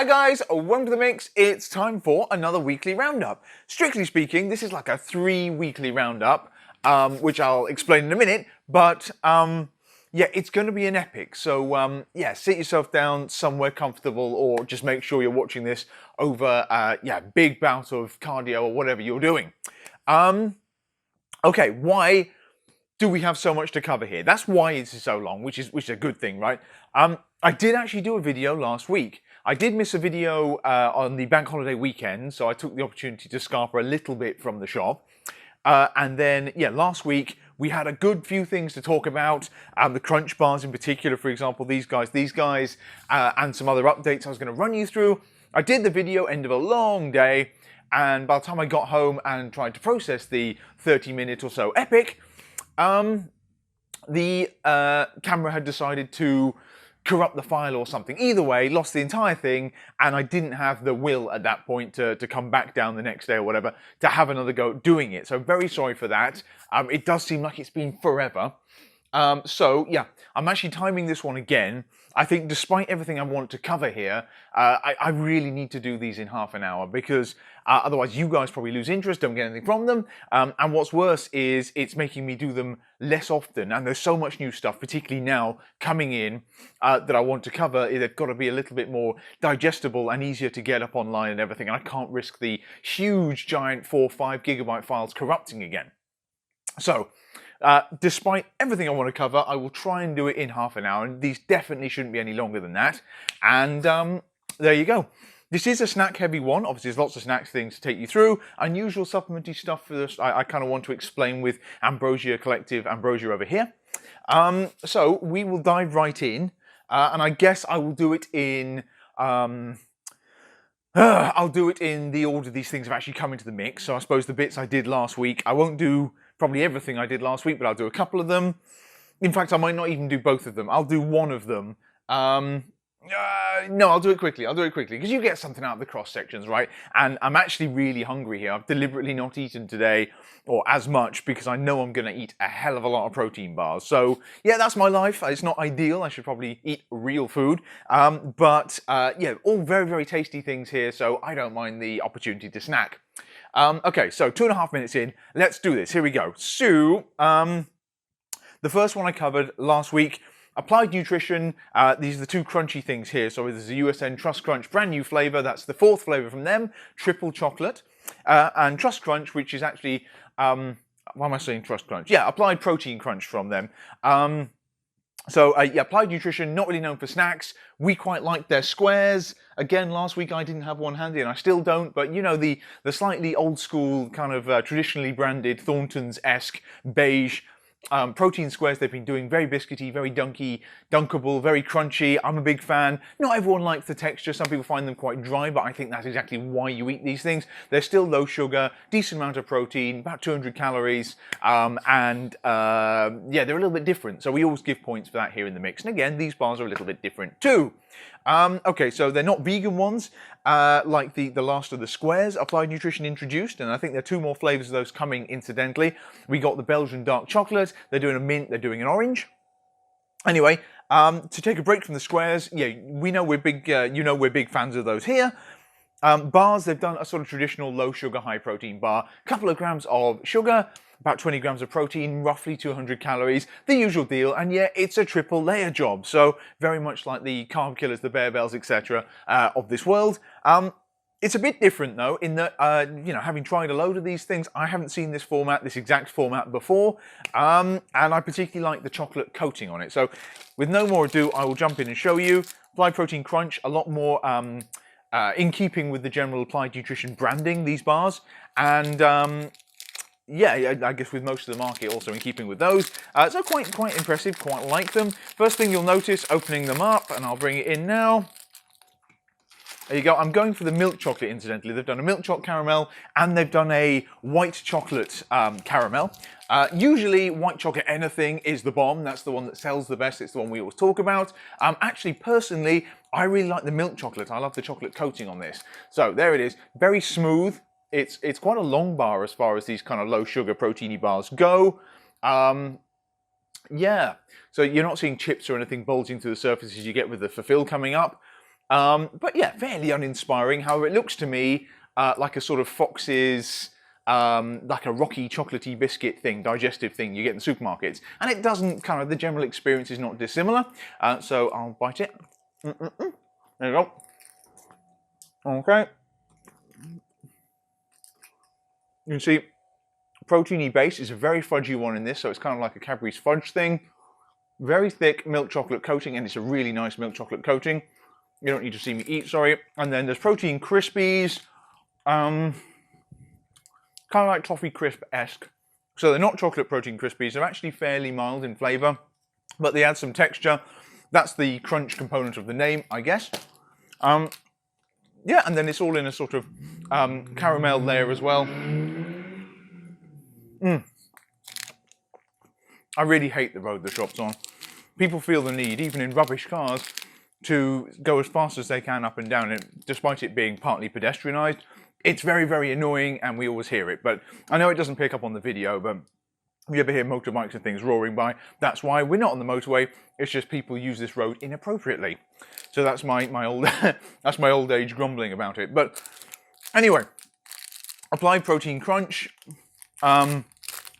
Hi guys, welcome to the mix. It's time for another weekly roundup. Strictly speaking, this is like a 3-weekly roundup, which I'll explain in a minute, but yeah, it's going to be an epic. So yeah, sit yourself down somewhere comfortable or just make sure you're watching this over, yeah, big bout of cardio or whatever you're doing. Okay, why do we have so much to cover here? That's why it's so long, which is a good thing, right? I did actually do a video last week. I did miss a video on the bank holiday weekend, so I took the opportunity to scarper a little bit from the shop. And then, yeah, last week we had a good few things to talk about. The crunch bars in particular, for example, these guys, and some other updates I was going to run you through. I did the video, end of a long day, and by the time I got home and tried to process the 30-minute or so epic, the camera had decided to corrupt the file or something. Either way, lost the entire thing, and I didn't have the will at that point to come back down the next day or whatever to have another go at doing it. So very sorry for that. It does seem like it's been forever. So yeah, I'm actually timing this one again. I think despite everything I want to cover here, I really need to do these in half an hour because otherwise you guys probably lose interest, don't get anything from them. And what's worse is it's making me do them less often. And there's so much new stuff, particularly now coming in, that I want to cover. They've got to be a little bit more digestible and easier to get up online and everything. And I can't risk the huge, giant 4 or 5 gigabyte files corrupting again. So, despite everything I want to cover, I will try and do it in half an hour, and these definitely shouldn't be any longer than that. And there you go. This is a snack-heavy one. Obviously, there's lots of snacks things to take you through. Unusual supplementary stuff for this. I kind of want to explain with Ambrosia Collective, Ambrosia over here. So we will dive right in, and I guess I will do it in. I'll do it in the order these things have actually come into the mix. So I suppose the bits I did last week, I won't do probably everything I did last week, but I'll do a couple of them. In fact, I might not even do both of them. I'll do one of them. No, I'll do it quickly. I'll do it quickly because you get something out of the cross sections, right? And I'm actually really hungry here. I've deliberately not eaten today or as much because I know I'm going to eat a hell of a lot of protein bars. So yeah, that's my life. It's not ideal. I should probably eat real food. But yeah, all very, very tasty things here. So I don't mind the opportunity to snack. Okay, so 2.5 minutes in, let's do this. Here we go. So, the first one I covered last week, Applied Nutrition. These are the 2 crunchy things here. So there's a USN Trust Crunch brand new flavour. That's the 4th flavour from them, triple chocolate. And Trust Crunch, which is actually, why am I saying Trust Crunch? Yeah, Applied Protein Crunch from them. So yeah, Applied Nutrition, not really known for snacks. We quite like their squares. Again, last week I didn't have one handy and I still don't, but you know, the slightly old school kind of traditionally branded Thornton's-esque beige protein squares they've been doing, very biscuity, very dunkable, very crunchy. I'm a big fan. Not everyone likes the texture. Some people find them quite dry, but I think that's exactly why you eat these things. They're still low sugar, decent amount of protein, about 200 calories, and yeah, they're a little bit different. So we always give points for that here in the mix. And again, these bars are a little bit different too. Okay, so they're not vegan ones, like the last of the squares Applied Nutrition introduced, and I think there are 2 more flavours of those coming incidentally. We got the Belgian dark chocolate, they're doing a mint, they're doing an orange. Anyway, to take a break from the squares, yeah, we know we're big, you know we're big fans of those here. Bars, they've done a sort of traditional low sugar, high protein bar, a couple of grams of sugar, about 20 grams of protein, roughly 200 calories, the usual deal, and yeah, it's a triple layer job, so very much like the carb killers, the Bear Bells, etc. Of this world. It's a bit different though, in that, you know, having tried a load of these things, I haven't seen this format, this exact format before, and I particularly like the chocolate coating on it. So with no more ado, I will jump in and show you. Applied Protein Crunch, a lot more in keeping with the general Applied Nutrition branding, these bars, and yeah, I guess with most of the market also in keeping with those. So quite impressive, quite like them. First thing you'll notice, opening them up, and I'll bring it in now. There you go. I'm going for the milk chocolate, incidentally. They've done a milk chocolate caramel, and they've done a white chocolate caramel. Usually, white chocolate anything is the bomb. That's the one that sells the best. It's the one we always talk about. Actually, personally, I really like the milk chocolate. I love the chocolate coating on this. So there it is. Very smooth. It's quite a long bar as far as these kind of low sugar proteiny bars go. Yeah, so you're not seeing chips or anything bulging through the surface as you get with the Fulfill coming up. But yeah, fairly uninspiring. However, it looks to me like a sort of Fox's, like a rocky chocolatey biscuit thing, digestive thing you get in the supermarkets. And it doesn't kind of, the general experience is not dissimilar. So I'll bite it. There you go. Okay. You can see, proteiny base is a very fudgy one in this, so it's kind of like a Cadbury's fudge thing. Very thick milk chocolate coating, and it's a really nice milk chocolate coating. You don't need to see me eat, sorry. And then there's protein crispies, kind of like toffee crisp-esque. So they're not chocolate protein crispies, they're actually fairly mild in flavour, but they add some texture. That's the crunch component of the name, I guess. Yeah, and then it's all in a sort of caramel layer as well. I really hate the road the shop's on. People feel the need, even in rubbish cars, to go as fast as they can up and down it, despite it being partly pedestrianised. It's very, very annoying, and we always hear it. But I know it doesn't pick up on the video, but if you ever hear motorbikes and things roaring by, that's why. We're not on the motorway. It's just people use this road inappropriately. So that's my old that's my old age grumbling about it. But anyway, applied protein crunch.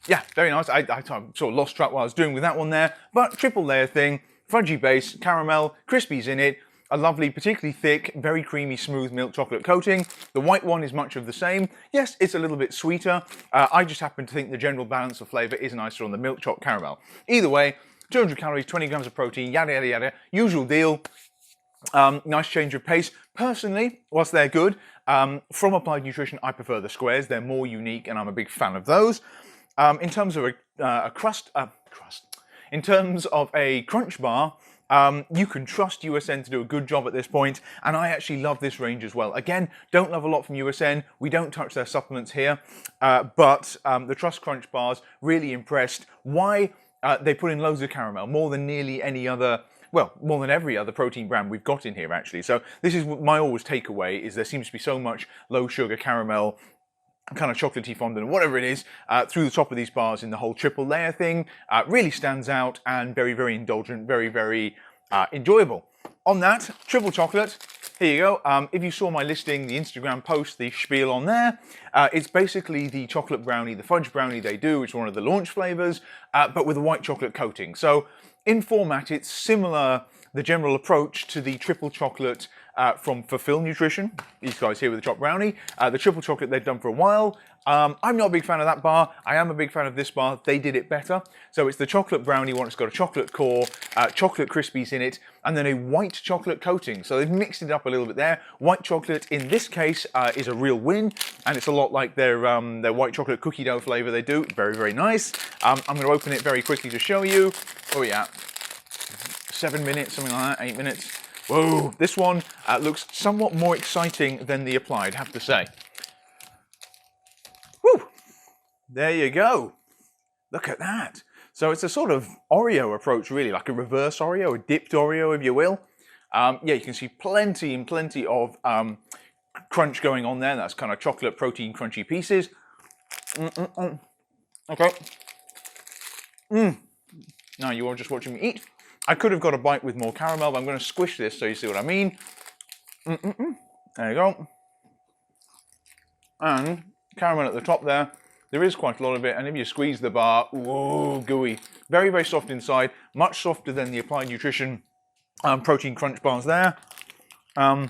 Yeah, very nice. I sort of lost track what I was doing with that one there. But triple layer thing, fudgy base, caramel, crispies in it, a lovely, particularly thick, very creamy, smooth milk chocolate coating. The white one is much of the same. Yes, it's a little bit sweeter. I just happen to think the general balance of flavour is nicer on the milk chocolate caramel. Either way, 200 calories, 20 grams of protein, yada, yada, yada. Usual deal. Nice change of pace. Personally, whilst they're good, from Applied Nutrition, I prefer the squares. They're more unique, and I'm a big fan of those. In terms of in terms of a crunch bar, you can trust USN to do a good job at this point, and I actually love this range as well. Again, don't love a lot from USN. We don't touch their supplements here, but the Trust Crunch bars, really impressed. Why? They put in loads of caramel, more than nearly any other, well, more than every other protein brand we've got in here, actually. So this is my always takeaway, is there seems to be so much low sugar caramel, kind of chocolatey fondant, whatever it is, through the top of these bars in the whole triple layer thing. Really stands out, and very, very indulgent, very, very enjoyable. On that, triple chocolate, here you go. If you saw my listing, the Instagram post, the spiel on there, it's basically the chocolate brownie, the fudge brownie they do, which is one of the launch flavours, but with a white chocolate coating. So in format, it's similar, the general approach, to the triple chocolate from Fulfill Nutrition, these guys here with the chocolate brownie. The triple chocolate they've done for a while. I'm not a big fan of that bar. I am a big fan of this bar. They did it better. So it's the chocolate brownie one. It's got a chocolate core, chocolate crispies in it, and then a white chocolate coating. So they've mixed it up a little bit there. White chocolate in this case is a real win, and it's a lot like their white chocolate cookie dough flavour they do. Very, very nice. I'm going to open it very quickly to show you. Oh yeah, 7 minutes, something like that, 8 minutes. Whoa, this one looks somewhat more exciting than the Applied, I have to say. Whew, there you go. Look at that. So it's a sort of Oreo approach, really, like a reverse Oreo, a dipped Oreo, if you will. Yeah, you can see plenty and plenty of crunch going on there. That's kind of chocolate protein crunchy pieces. Okay. Now you are just watching me eat. I could have got a bite with more caramel, but I'm going to squish this so you see what I mean. There you go. And caramel at the top there. There is quite a lot of it, and if you squeeze the bar, whoa, gooey. Very, very soft inside, much softer than the Applied Nutrition protein crunch bars there. And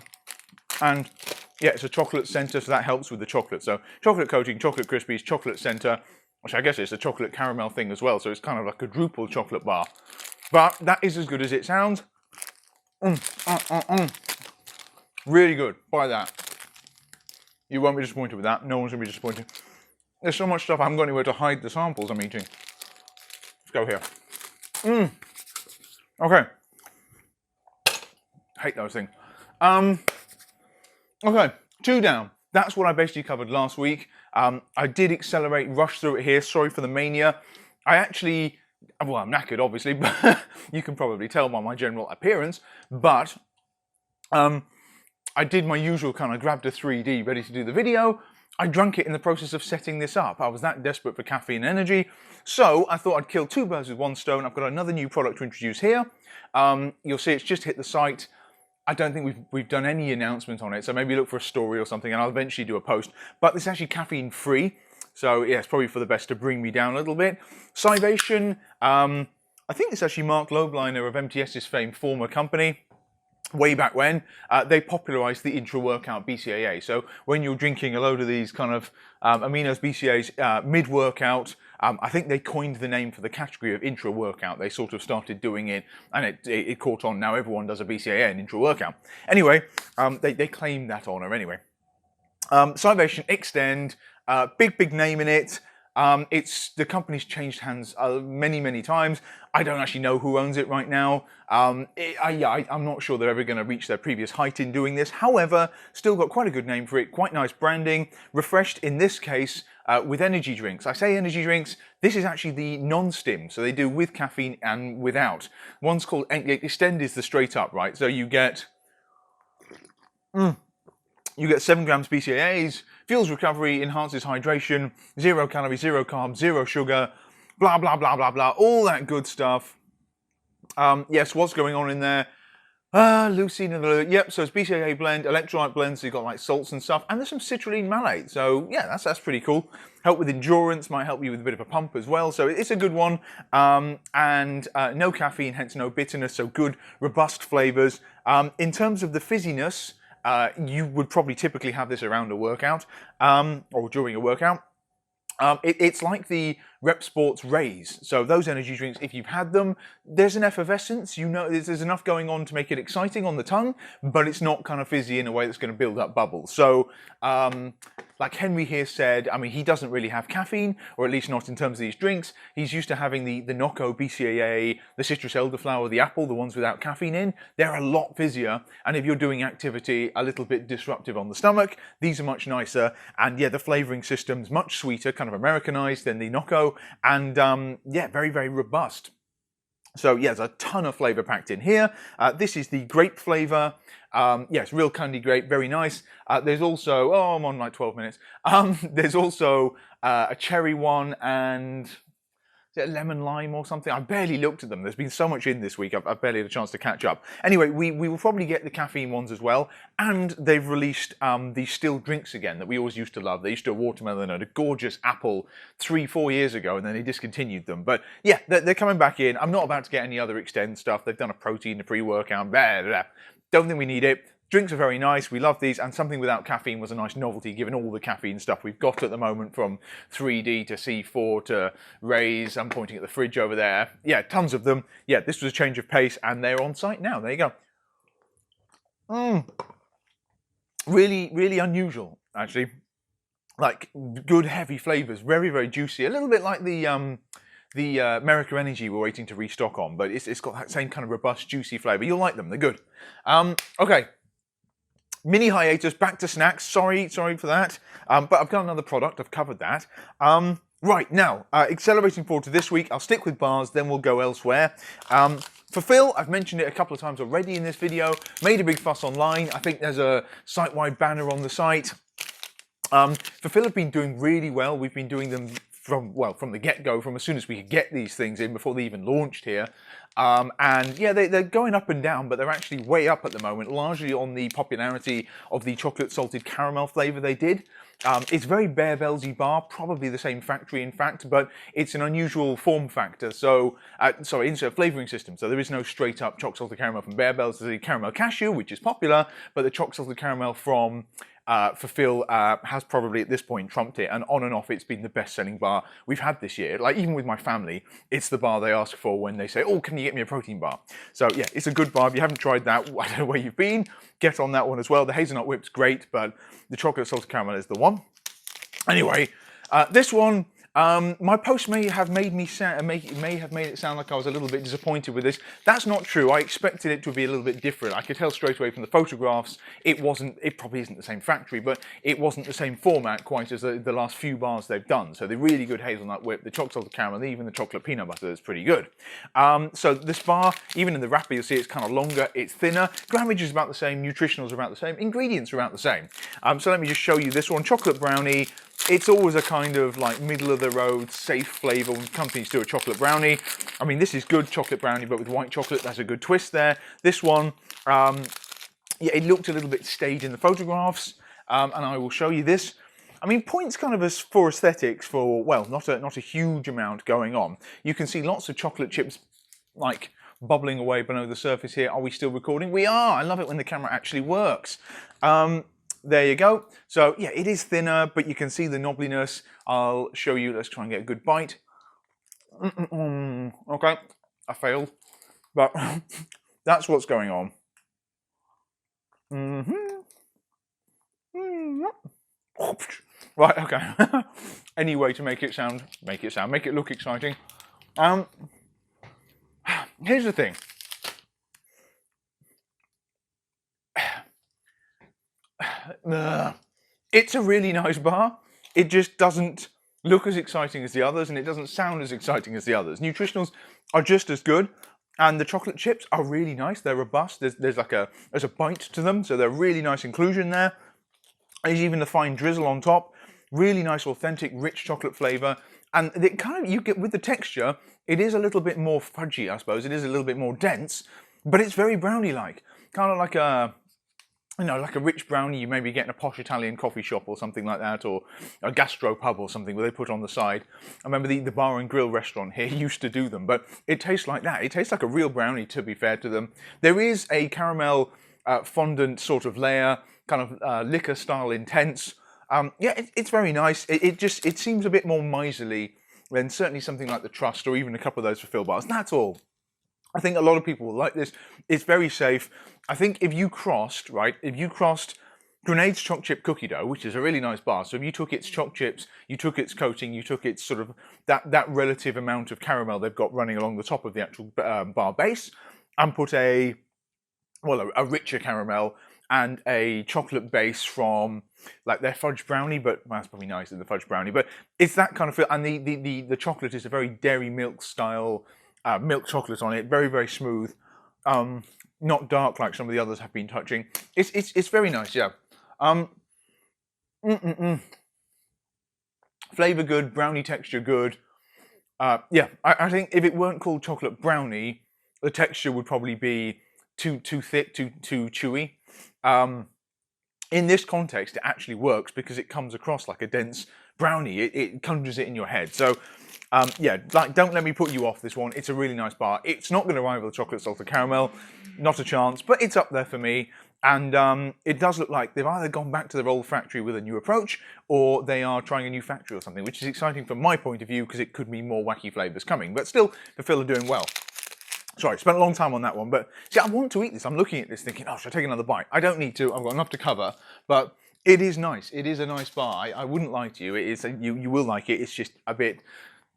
yeah, it's a chocolate centre, so that helps with the chocolate. So chocolate coating, chocolate crispies, chocolate centre, which I guess it's a chocolate caramel thing as well, so it's kind of like a quadruple chocolate bar. But that is as good as it sounds. Really good. Buy that. You won't be disappointed with that. No one's going to be disappointed. There's so much stuff I haven't got anywhere to hide the samples I'm eating. Let's go here. Okay. Hate those things. Okay, 2 down. That's what I basically covered last week. I did accelerate, rush through it here. Sorry for the mania. I actually... Well, I'm knackered, obviously, but you can probably tell by my general appearance. But I did my usual kind of grabbed a 3D ready to do the video. I drank it in the process of setting this up. I was that desperate for caffeine and energy. So I thought I'd kill 2 birds with 1 stone. I've got another new product to introduce here. You'll see it's just hit the site. I don't think we've done any announcement on it, so maybe look for a story or something, and I'll eventually do a post. But this is actually caffeine free, so yeah, it's probably for the best to bring me down a little bit. Scivation, I think it's actually Mark Lobliner of MTS's fame, former company. Way back when, they popularized the intra-workout BCAA. So when you're drinking a load of these kind of aminos BCAAs mid-workout, I think they coined the name for the category of intra-workout. They sort of started doing it, and it caught on. Now everyone does a BCAA in intra-workout. Anyway, they claimed that honor anyway. Scivation Extend, big name in it. The company's changed hands many times. I don't actually know who owns it right now. I'm not sure they're ever going to reach their previous height in doing this. However, still got quite a good name for it, quite nice branding, refreshed in this case with energy drinks. I say energy drinks, this is actually the non-stim, so they do with caffeine and without. One's called Extend is the straight up, right? So you get 7 grams BCAAs, fuels recovery, enhances hydration, 0 calories, 0 carbs, 0 sugar, blah, blah, blah, blah, blah, all that good stuff. Yes, what's going on in there? Leucine, yep, so it's BCAA blend, electrolyte blend, so you've got like salts and stuff, and there's some citrulline malate, so yeah, that's pretty cool. Help with endurance, might help you with a bit of a pump as well, so it's a good one. And no caffeine, hence no bitterness, so good, robust flavors. In terms of the fizziness, you would probably typically have this around a workout, or during a workout. It's like the Rep Sports Rays. So those energy drinks, if you've had them, there's an effervescence. You know, there's enough going on to make it exciting on the tongue, but it's not kind of fizzy in a way that's going to build up bubbles. So, like Henry here said, I mean, he doesn't really have caffeine, or at least not in terms of these drinks. He's used to having the Nocco BCAA, the citrus elderflower, the apple, the ones without caffeine in. They're a lot fizzier, and if you're doing activity a little bit disruptive on the stomach, these are much nicer. And yeah, the flavoring system's much sweeter, kind of Americanized than the Nocco, and yeah, very robust. So yeah, there's a ton of flavor packed in here. This is the grape flavor. Yes, real candy grape, very nice. There's also, oh, I'm on like 12 minutes. There's also a cherry one, and is it a lemon lime or something? I barely looked at them. There's been so much in this week, I've barely had a chance to catch up. Anyway, we will probably get the caffeine ones as well, and they've released the still drinks again that we always used to love. They used to have watermelon and a gorgeous apple 3-4 years ago, and then they discontinued them. But yeah, they're coming back in. I'm not about to get any other Extend stuff. They've done a protein, a pre-workout, blah, blah, blah. Don't think we need it. Drinks are very nice, we love these, and something without caffeine was a nice novelty given all the caffeine stuff we've got at the moment, from 3D to C4 to Rays. I'm pointing at the fridge over there. Yeah, tons of them. Yeah, this was a change of pace, and they're on site now. There you go. Really unusual, actually. Like, good heavy flavors, very juicy. A little bit like the America Energy we're waiting to restock on, but it's got that same kind of robust, juicy flavor. You'll like them, they're good. Okay. Mini hiatus, back to snacks. Sorry for that. But I've got another product, I've covered that. Right, now, accelerating forward to this week, I'll stick with bars, then we'll go elsewhere. For Phil, I've mentioned it a couple of times already in this video, made a big fuss online. I think there's a site-wide banner on the site. For Phil have been doing really well. We've been doing them from the get-go, from as soon as we could get these things in, before they even launched here. And yeah, they're going up and down, but they're actually way up at the moment, largely on the popularity of the chocolate salted caramel flavour they did. It's very Bear Bellsy bar, probably the same factory in fact, but it's an unusual form factor. So, insert flavouring system. So there is no straight up chocolate salted caramel from Bear Bells. There's the caramel cashew, which is popular, but the chocolate salted caramel from for Phil has probably at this point trumped it, and on and off it's been the best selling bar we've had this year. Like, even with my family, it's the bar they ask for when they say, oh, can you get me a protein bar? So yeah, it's a good bar. If you haven't tried that, I don't know where you've been, get on that one as well. The hazelnut whip's great, but the chocolate salted caramel is the one. Anyway, this one, my post may have made it sound like I was a little bit disappointed with this. That's not true. I expected it to be a little bit different. I could tell straight away from the photographs it probably isn't the same factory, but it wasn't the same format quite as the last few bars they've done. So the really good hazelnut whip, the chocolate salted caramel, even the chocolate peanut butter is pretty good. So this bar, even in the wrapper, you'll see it's kind of longer, it's thinner. Grammage is about the same, nutritionals are about the same, ingredients are about the same. So let me just show you this one, chocolate brownie. It's always a kind of like middle of the road, safe flavour when companies do a chocolate brownie. I mean, this is good chocolate brownie, but with white chocolate, that's a good twist there. This one, yeah, it looked a little bit staid in the photographs, and I will show you this. I mean, points kind of as for aesthetics for, well, not a huge amount going on. You can see lots of chocolate chips like bubbling away below the surface here. Are we still recording? We are. I love it when the camera actually works. There you go. So yeah, it is thinner, but you can see the knobbliness. I'll show you. Let's try and get a good bite. Okay, I failed, but that's what's going on. Right, okay. Any way to make it look exciting. Here's the thing. It's a really nice bar. It just doesn't look as exciting as the others, and it doesn't sound as exciting as the others. Nutritionals are just as good, and the chocolate chips are really nice. They're robust. There's a bite to them, so they're really nice inclusion there. There's even the fine drizzle on top. Really nice, authentic, rich chocolate flavour, and it kind of, you get with the texture. It is a little bit more fudgy, I suppose. It is a little bit more dense, but it's very brownie-like, kind of like a, you know, like a rich brownie you maybe get in a posh Italian coffee shop or something like that, or a gastro pub or something where they put on the side. I remember the bar and grill restaurant here used to do them, but it tastes like that. It tastes like a real brownie, to be fair to them. There is a caramel fondant sort of layer, kind of liquor style intense. Yeah, it's very nice. It seems a bit more miserly than certainly something like the Trust or even a couple of those fulfill bars. That's all. I think a lot of people will like this. It's very safe. I think if you crossed Grenade's choc chip cookie dough, which is a really nice bar, so if you took its choc chips, you took its coating, you took its sort of that relative amount of caramel they've got running along the top of the actual bar base, and put a richer caramel and a chocolate base from like their fudge brownie, but well, that's probably nicer than the fudge brownie, but it's that kind of feel. And the chocolate is a very dairy milk style milk chocolate on it, very, very smooth, not dark like some of the others have been touching. It's very nice, yeah. Flavor good, brownie texture good. Yeah, I think if it weren't called chocolate brownie, the texture would probably be too thick, too chewy. In this context, it actually works because it comes across like a dense brownie. It conjures it in your head. So, yeah, like, don't let me put you off this one. It's a really nice bar. It's not going to rival the chocolate salted caramel, not a chance, but it's up there for me. And it does look like they've either gone back to their old factory with a new approach, or they are trying a new factory or something, which is exciting from my point of view because it could mean more wacky flavors coming. But still, fulfill are doing well. Sorry, spent a long time on that one, but see, I want to eat this. I'm looking at this thinking, oh, should I take another bite? I don't need to. I've got enough to cover, but it is nice. It is a nice bar. I wouldn't lie to you. It is. You will like it. It's just a bit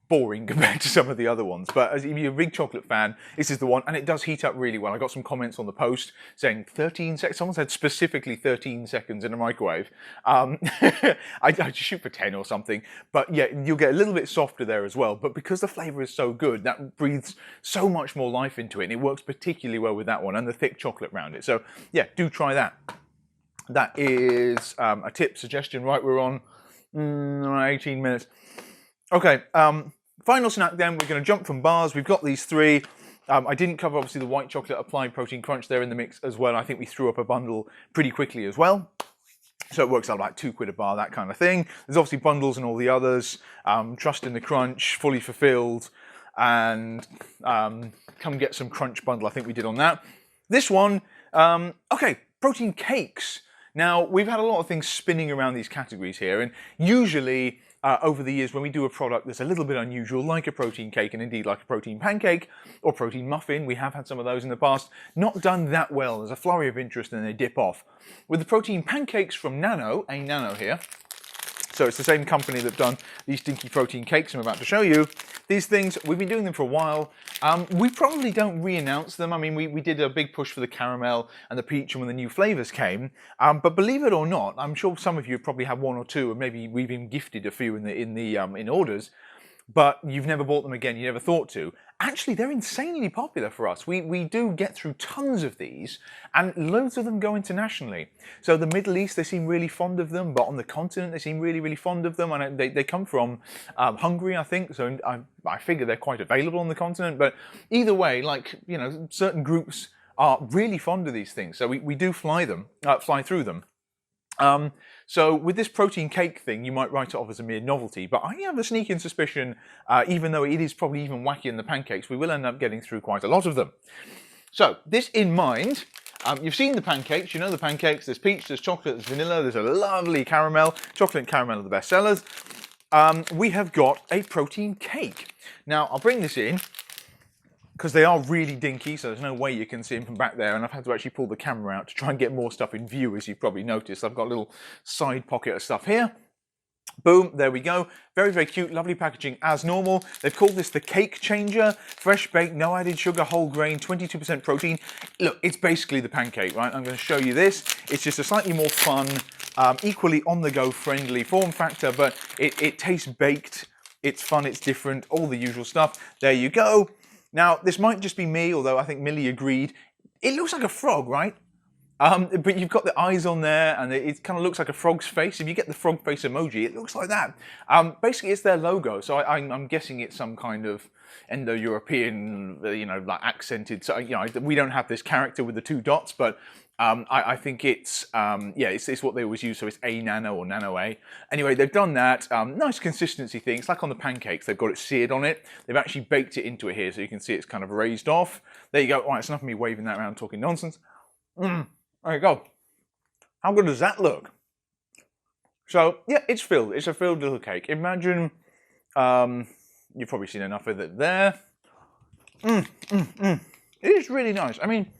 boring compared to some of the other ones, but if you're a big chocolate fan, this is the one, and it does heat up really well. I got some comments on the post saying 13 seconds. Someone said specifically 13 seconds in a microwave. I just shoot for 10 or something, but yeah, you'll get a little bit softer there as well. But because the flavour is so good, that breathes so much more life into it, and it works particularly well with that one and the thick chocolate around it. So yeah, do try that. That is a tip suggestion. Right, we're on 18 minutes. Okay, final snack then. We're going to jump from bars. We've got these three. I didn't cover, obviously, the white chocolate applied protein crunch there in the mix as well. I think we threw up a bundle pretty quickly as well. So it works out like £2 a bar, that kind of thing. There's obviously bundles and all the others. Trust in the Crunch, Fully Fulfilled, and Come Get Some Crunch bundle, I think we did on that. This one, okay, protein cakes. Now, we've had a lot of things spinning around these categories here, and usually over the years when we do a product that's a little bit unusual, like a protein cake and indeed like a protein pancake or protein muffin, we have had some of those in the past, not done that well. There's a flurry of interest and they dip off. With the protein pancakes from Nano, a Nano here, so it's the same company that have done these stinky protein cakes I'm about to show you. These things, we've been doing them for a while. We probably don't re-announce them. I mean, we did a big push for the caramel and the peach and when the new flavours came. But believe it or not, I'm sure some of you probably have one or two, and maybe we've even gifted a few in orders. But you've never bought them again, you never thought to. Actually, they're insanely popular for us. We do get through tons of these, and loads of them go internationally. So the Middle East, they seem really fond of them, but on the continent, they seem really, really fond of them. And they come from Hungary, I think, so I figure they're quite available on the continent. But either way, like, you know, certain groups are really fond of these things. So we do fly through them. So with this protein cake thing, you might write it off as a mere novelty, but I have a sneaking suspicion, even though it is probably even wackier than the pancakes, we will end up getting through quite a lot of them. So this in mind, you've seen the pancakes, you know the pancakes, there's peach, there's chocolate, there's vanilla, there's a lovely caramel. Chocolate and caramel are the best sellers. We have got a protein cake. Now I'll bring this in, because they are really dinky, so there's no way you can see them from back there, and I've had to actually pull the camera out to try and get more stuff in view, as you've probably noticed. I've got a little side pocket of stuff here. Boom, there we go. Very, very cute, lovely packaging as normal. They've called this the Cake Changer. Fresh baked, no added sugar, whole grain, 22% protein. Look, it's basically the pancake, right? I'm going to show you this. It's just a slightly more fun, equally on-the-go friendly form factor, but it tastes baked. It's fun, it's different, all the usual stuff. There you go. Now, this might just be me, although I think Millie agreed. It looks like a frog, right? But you've got the eyes on there, and it kind of looks like a frog's face. If you get the frog face emoji, it looks like that. Basically, it's their logo, so I'm guessing it's some kind of Indo-European, like accented. So, we don't have this character with the two dots, but I think it's it's what they always use. So it's A Nano or Nano A. Anyway, they've done that. Nice consistency thing. It's like on the pancakes. They've got it seared on it. They've actually baked it into it here, so you can see it's kind of raised off. There you go. All right, it's enough of me waving that around talking nonsense. There you go. How good does that look? So yeah, it's filled. It's a filled little cake. Imagine, you've probably seen enough of it there. It is really nice. I mean,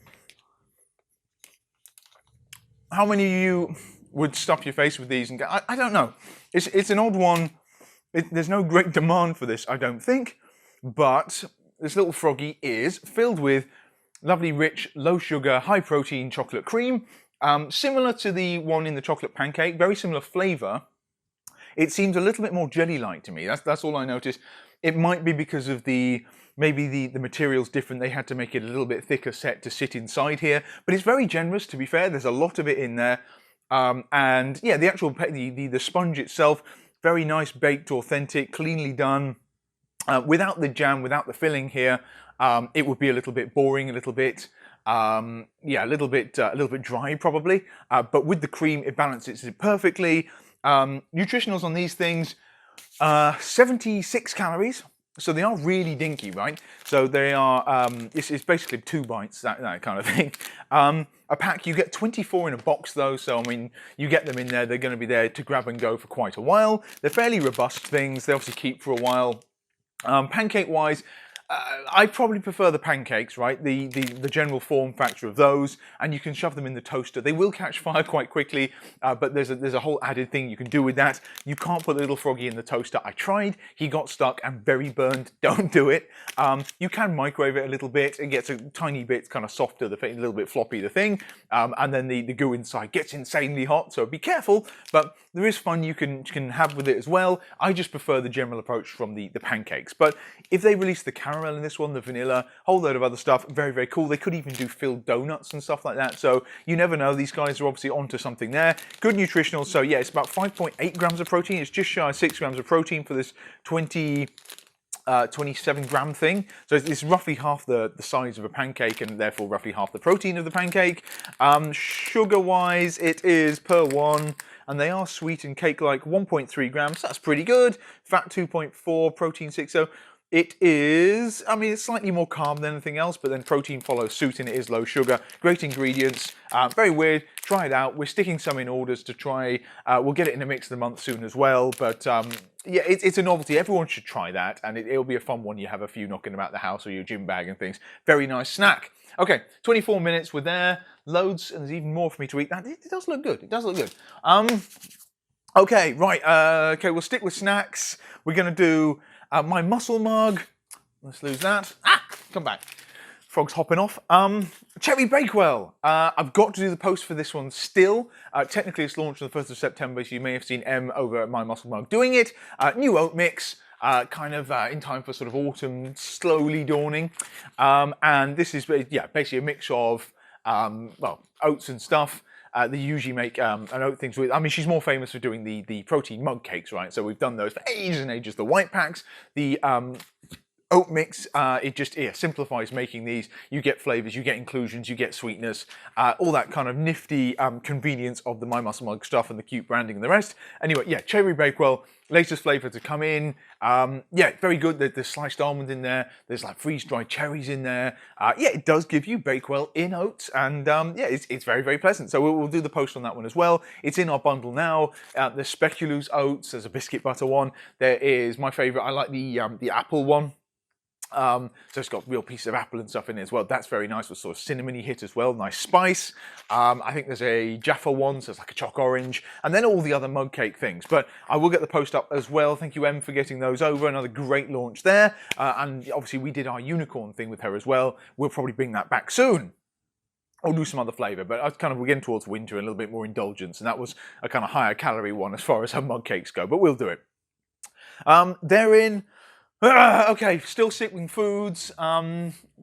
how many of you would stuff your face with these and go, I don't know. It's an odd one. There's no great demand for this, I don't think. But this little froggy is filled with lovely, rich, low sugar, high protein chocolate cream. Similar to the one in the chocolate pancake, very similar flavour. It seems a little bit more jelly-like to me. That's all I noticed. It might be because of maybe the material's different. They had to make it a little bit thicker set to sit inside here. But it's very generous, to be fair. There's a lot of it in there. And yeah, the actual the sponge itself, very nice, baked, authentic, cleanly done. Without the jam, without the filling here, it would be a little bit boring, a little bit dry probably. But with the cream, it balances it perfectly. Nutritionals on these things, 76 calories. So they are really dinky, right? So they are, it's basically 2 bites, that kind of thing. A pack, you get 24 in a box though, so I mean, you get them in there, they're going to be there to grab and go for quite a while. They're fairly robust things, they obviously keep for a while. Pancake-wise, I probably prefer the pancakes, right? The general form factor of those, and you can shove them in the toaster. They will catch fire quite quickly, but there's a whole added thing you can do with that. You can't put the little froggy in the toaster. I tried, he got stuck and very burned. Don't do it. You can microwave it a little bit. It gets a tiny bit kind of softer, a little bit floppy, the thing, and then the goo inside gets insanely hot. So be careful, but there is fun you can have with it as well. I just prefer the general approach from the pancakes. But if they release the caramel in this one, the vanilla, whole load of other stuff, very, very cool. They could even do filled donuts and stuff like that. So you never know. These guys are obviously onto something there. Good nutritional. So yeah, it's about 5.8 grams of protein. It's just shy of 6 grams of protein for this 27 gram thing. So it's roughly half the size of a pancake and therefore roughly half the protein of the pancake. Sugar wise, it is per one. And they are sweet and cake-like, 1.3 grams. That's pretty good. Fat 2.4, protein 6. So it is, I mean, it's slightly more carb than anything else, but then protein follows suit and it is low sugar. Great ingredients. Very weird. Try it out. We're sticking some in orders to try. We'll get it in the mix of the month soon as well. But yeah, it's a novelty. Everyone should try that. And it'll be a fun one. You have a few knocking about the house or your gym bag and things. Very nice snack. Okay, 24 minutes, we're there. Loads, and there's even more for me to eat. It does look good. It does look good. Okay, right. Okay, we'll stick with snacks. We're going to do my muscle mug. Let's lose that. Come back. Frog's hopping off. Cherry Bakewell. I've got to do the post for this one still. Technically, it's launched on the 1st of September, so you may have seen M over at My Muscle Mug doing it. New oat mix. Kind of in time for sort of autumn slowly dawning. And this is, yeah, basically a mix of, well, oats and stuff. They usually make an oat things with, I mean, she's more famous for doing the protein mug cakes, right? So we've done those for ages and ages. The white packs, the Oat mix, it just simplifies making these. You get flavors, you get inclusions, you get sweetness, all that kind of nifty convenience of the My Muscle Mug stuff and the cute branding and the rest. Anyway, yeah, Cherry Bakewell, latest flavor to come in. Yeah, very good. There's sliced almond in there. There's like freeze-dried cherries in there. Yeah, it does give you Bakewell in oats, and yeah, it's very, very pleasant. So we'll do the post on that one as well. It's in our bundle now. There's Speculoos oats. There's a biscuit butter one. There is my favorite. I like the apple one. So it's got real pieces of apple and stuff in it as well. That's very nice with sort of cinnamony hit as well. Nice spice. I think there's a Jaffa one, so it's like a choc orange, and then all the other mug cake things. But I will get the post up as well. Thank you, Em, for getting those over. Another great launch there. And obviously we did our unicorn thing with her as well. We'll probably bring that back soon. Or do some other flavour, but we're getting towards winter and a little bit more indulgence, and that was a kind of higher calorie one as far as her mug cakes go, but we'll do it. They're in. Okay, still sticking foods.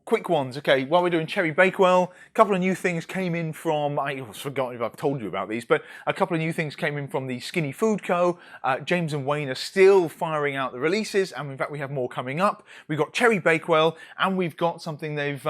Quick ones. Okay, while we're doing Cherry Bakewell, a couple of new things came in from, I almost forgot if I've told you about these, but a couple of new things came in from the Skinny Food Co. James and Wayne are still firing out the releases, and in fact we have more coming up. We've got Cherry Bakewell, and we've got something they've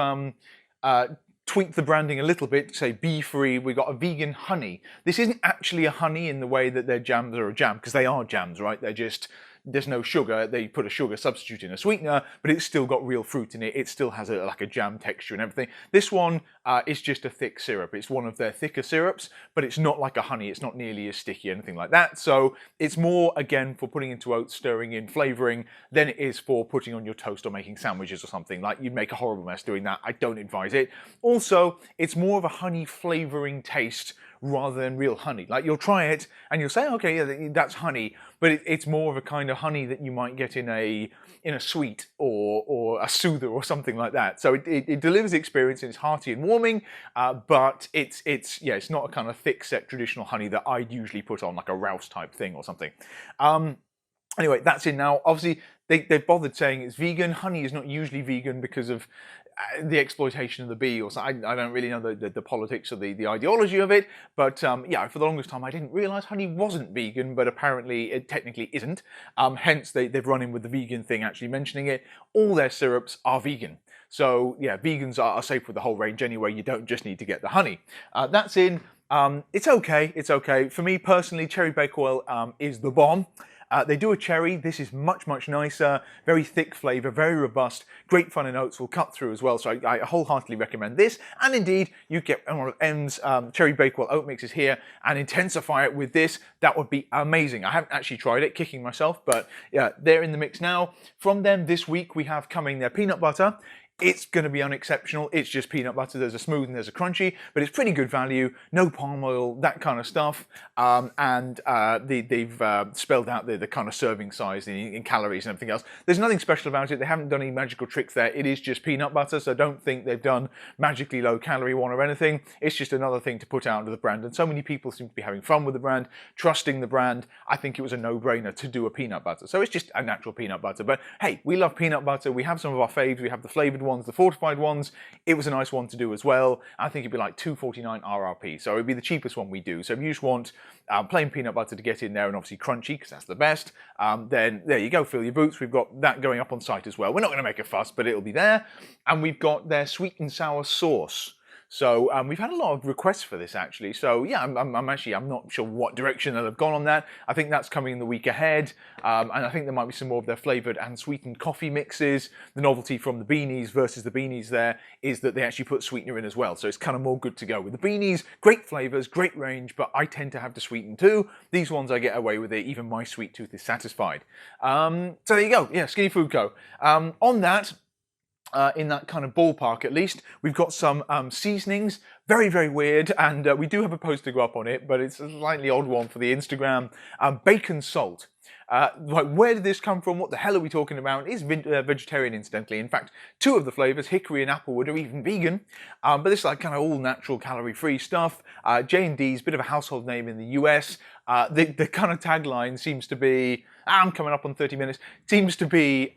tweaked the branding a little bit, say bee-free. We've got a vegan honey. This isn't actually a honey in the way that their jams are a jam, because they are jams, right? They're just, there's no sugar. They put a sugar substitute in a sweetener, but it's still got real fruit in it. It still has like a jam texture and everything. This one is just a thick syrup. It's one of their thicker syrups, but it's not like a honey. It's not nearly as sticky, anything like that. So it's more, again, for putting into oats, stirring in, flavouring, than it is for putting on your toast or making sandwiches or something. Like, you'd make a horrible mess doing that. I don't advise it. Also, it's more of a honey flavouring taste rather than real honey. Like, you'll try it and you'll say, okay, yeah, that's honey, but it's more of a kind of honey that you might get in a sweet or a soother or something like that. So it delivers the experience, and it's hearty and warming, but it's not a kind of thick set traditional honey that I'd usually put on like a Rouse type thing or something. Anyway, that's in now. Obviously, they've bothered saying it's vegan. Honey is not usually vegan because of the exploitation of the bee, or so. I don't really know the politics or the ideology of it, but yeah, for the longest time I didn't realise honey wasn't vegan, but apparently it technically isn't. Hence they've run in with the vegan thing, actually mentioning it. All their syrups are vegan. So yeah, vegans are safe with the whole range anyway. You don't just need to get the honey. That's in. It's okay. It's okay. For me personally, Cherry Bakewell is the bomb. They do a cherry. This is much, much nicer. Very thick flavour, very robust. Great fun and oats will cut through as well. So I wholeheartedly recommend this. And indeed, you get one of M's Cherry Bakewell oat mixes here and intensify it with this. That would be amazing. I haven't actually tried it, kicking myself, but yeah, they're in the mix now. From them this week, we have coming their peanut butter. It's going to be unexceptional. It's just peanut butter. There's a smooth and there's a crunchy, but it's pretty good value. No palm oil, that kind of stuff. And they've spelled out the kind of serving size in calories and everything else. There's nothing special about it. They haven't done any magical tricks there. It is just peanut butter, so don't think they've done magically low calorie one or anything. It's just another thing to put out into the brand. And so many people seem to be having fun with the brand, trusting the brand. I think it was a no-brainer to do a peanut butter. So it's just a natural peanut butter. But hey, we love peanut butter. We have some of our faves. We have the flavoured ones, the fortified ones. It was a nice one to do as well. I think it'd be like $2.49 RRP, so it'd be the cheapest one we do. So if you just want plain peanut butter to get in there and obviously crunchy, because that's the best, then there you go, fill your boots. We've got that going up on site as well. We're not going to make a fuss, but it'll be there. And we've got their sweet and sour sauce. So we've had a lot of requests for this, actually. So yeah, I'm not sure what direction they'll have gone on that. I think that's coming in the week ahead. And I think there might be some more of their flavoured and sweetened coffee mixes. The novelty from the beanies versus the beanies there is that they actually put sweetener in as well. So it's kind of more good to go. With the beanies, great flavours, great range, but I tend to have to sweeten too. These ones I get away with it. Even my sweet tooth is satisfied. So there you go. Yeah, Skinny Food Co. On that, in that kind of ballpark at least, we've got some seasonings, very, very weird, and we do have a post to go up on it, but it's a slightly odd one for the Instagram. Bacon salt. Like, where did this come from? What the hell are we talking about? It's vegetarian, incidentally. In fact, two of the flavours, hickory and applewood, are even vegan. But this is like kind of all natural, calorie-free stuff. J&D's, bit of a household name in the US. The kind of tagline seems to be, I'm coming up on 30 minutes, seems to be,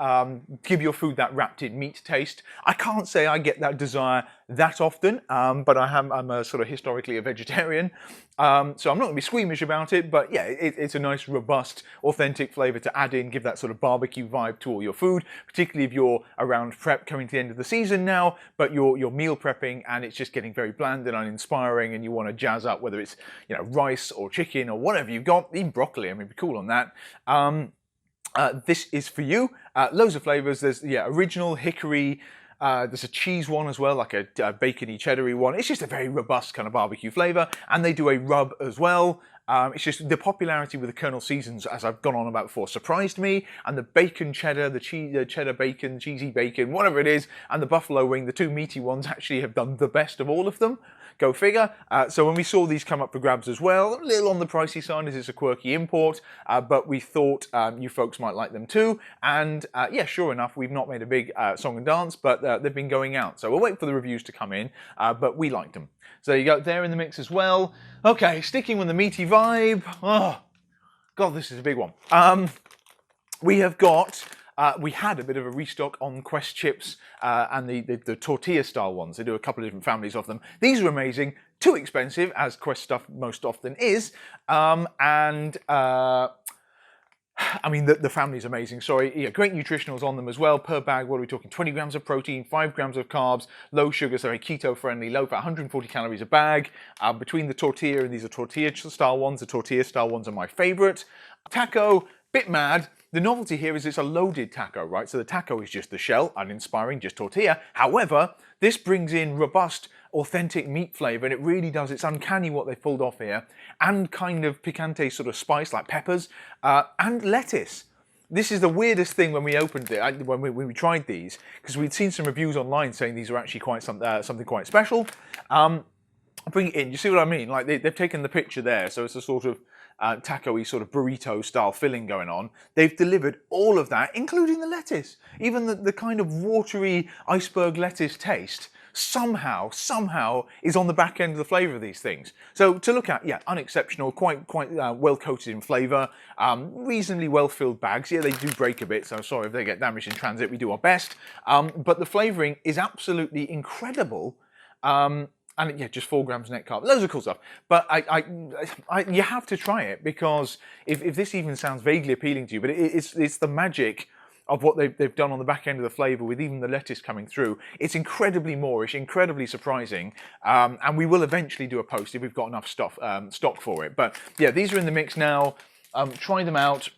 give your food that wrapped in meat taste. I can't say I get that desire that often, but I'm a sort of historically a vegetarian, so I'm not going to be squeamish about it, but yeah, it's a nice, robust, authentic flavour to add in, give that sort of barbecue vibe to all your food, particularly if you're around prep coming to the end of the season now, but you're meal prepping and it's just getting very bland and uninspiring and you want to jazz up, whether it's, you know, rice or chicken or whatever you've got, even broccoli, I mean, be cool on that. This is for you. Loads of flavours. There's original hickory. There's a cheese one as well, like a bacony cheddary one. It's just a very robust kind of barbecue flavour, and they do a rub as well. It's just the popularity with the Colonel Seasons, as I've gone on about before, surprised me. And the bacon cheddar, the cheddar bacon, cheesy bacon, whatever it is, and the buffalo wing, the two meaty ones, actually have done the best of all of them. Go figure. So when we saw these come up for grabs as well, a little on the pricey side as it's a quirky import, but we thought you folks might like them too. And yeah, sure enough, we've not made a big song and dance, but they've been going out. So we'll wait for the reviews to come in, but we liked them. So there you go, they're in the mix as well. Okay, sticking with the meaty vibe. Oh, God, this is a big one. We have got... we had a bit of a restock on Quest chips and the tortilla style ones. They do a couple of different families of them. These are amazing, too expensive, as Quest stuff most often is. I mean, the family's amazing, sorry. Yeah, great nutritionals on them as well. Per bag, what are we talking? 20 grams of protein, 5 grams of carbs, low sugar, so very keto-friendly, low fat, 140 calories a bag. Between the tortilla, and these are tortilla style ones, the tortilla style ones are my favorite. Taco, bit mad. The novelty here is it's a loaded taco, right? So the taco is just the shell, uninspiring, just tortilla. However, this brings in robust, authentic meat flavor, and it really does. It's uncanny what they've pulled off here. And kind of picante sort of spice, like peppers, and lettuce. This is the weirdest thing when we opened it, when we tried these, because we'd seen some reviews online saying these are actually quite something quite special. Bring it in, you see what I mean? Like they've taken the picture there, so it's a sort of taco-y sort of burrito style filling going on. They've delivered all of that, including the lettuce. Even the kind of watery iceberg lettuce taste somehow is on the back end of the flavour of these things. So to look at, yeah, unexceptional, quite well coated in flavour, reasonably well filled bags. Yeah, they do break a bit, so sorry if they get damaged in transit, we do our best. But the flavouring is absolutely incredible. And yeah, just 4 grams net carb, loads of cool stuff. But you have to try it, because if this even sounds vaguely appealing to you, but it's the magic of what they've done on the back end of the flavour with even the lettuce coming through. It's incredibly Moorish, incredibly surprising, and we will eventually do a post if we've got enough stock for it. But yeah, these are in the mix now. Try them out.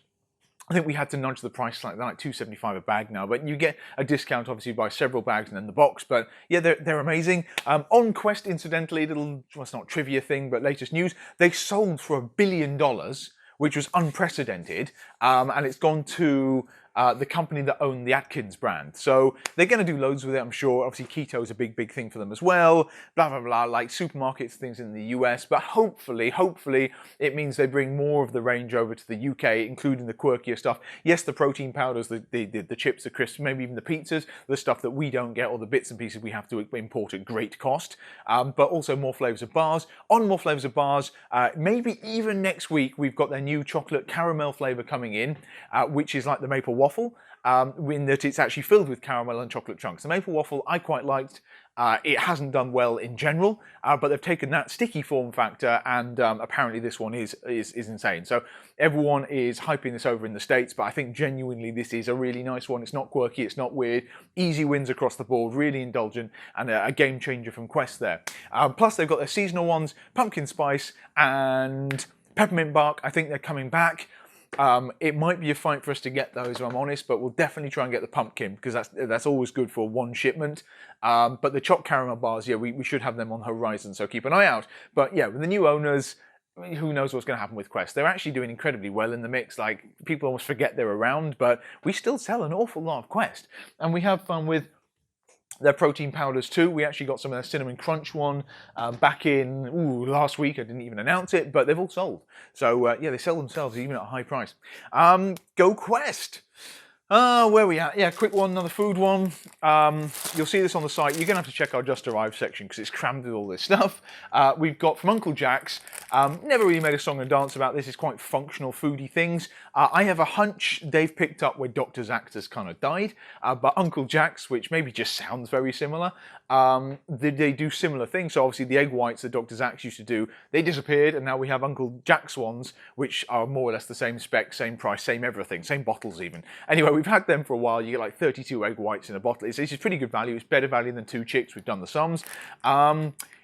I think we had to nudge the price slightly, like $2.75 a bag now, but you get a discount obviously by several bags and then the box. But yeah, they're amazing. On Quest, incidentally, little, well, it's not trivia thing, but latest news, they sold for $1 billion, which was unprecedented, and it's gone to the company that owned the Atkins brand. So they're going to do loads with it, I'm sure. Obviously, keto is a big thing for them as well. Blah, blah, blah, like supermarkets, things in the US. But hopefully, it means they bring more of the range over to the UK, including the quirkier stuff. Yes, the protein powders, the chips, the crisps, maybe even the pizzas, the stuff that we don't get, or the bits and pieces we have to import at great cost. But also more flavours of bars. On more flavours of bars, maybe even next week, we've got their new chocolate caramel flavour coming in, which is like the maple waffle. In that it's actually filled with caramel and chocolate chunks. The maple waffle I quite liked. It hasn't done well in general, but they've taken that sticky form factor, and apparently this one is insane. So everyone is hyping this over in the States, but I think genuinely this is a really nice one. It's not quirky, it's not weird. Easy wins across the board, really indulgent, and a game changer from Quest there. Plus they've got their seasonal ones, pumpkin spice and peppermint bark. I think they're coming back. It might be a fight for us to get those, if I'm honest, but we'll definitely try and get the pumpkin, because that's always good for one shipment. But the chopped caramel bars, yeah, we should have them on the horizon, so keep an eye out. But yeah, with the new owners, who knows what's going to happen with Quest. They're actually doing incredibly well in the mix. Like, people almost forget they're around, but we still sell an awful lot of Quest. And we have fun with their protein powders too. We actually got some of their cinnamon crunch one back in last week. I didn't even announce it, but they've all sold. So yeah, they sell themselves even at a high price. Go Quest. Where are we at? Yeah, quick one, another food one. You'll see this on the site. You're going to have to check our Just Arrived section because it's crammed with all this stuff. We've got from Uncle Jack's Never really made a song and dance about this. It's quite functional, foodie things. I have a hunch they've picked up where Dr. Zach's has kind of died, but Uncle Jack's, which maybe just sounds very similar, they do similar things. So obviously the egg whites that Dr. Zach's used to do, they disappeared, and now we have Uncle Jack's ones, which are more or less the same spec, same price, same everything, same bottles even. Anyway, we've had them for a while. You get like 32 egg whites in a bottle. It's pretty good value. It's better value than 2 chicks. We've done the sums.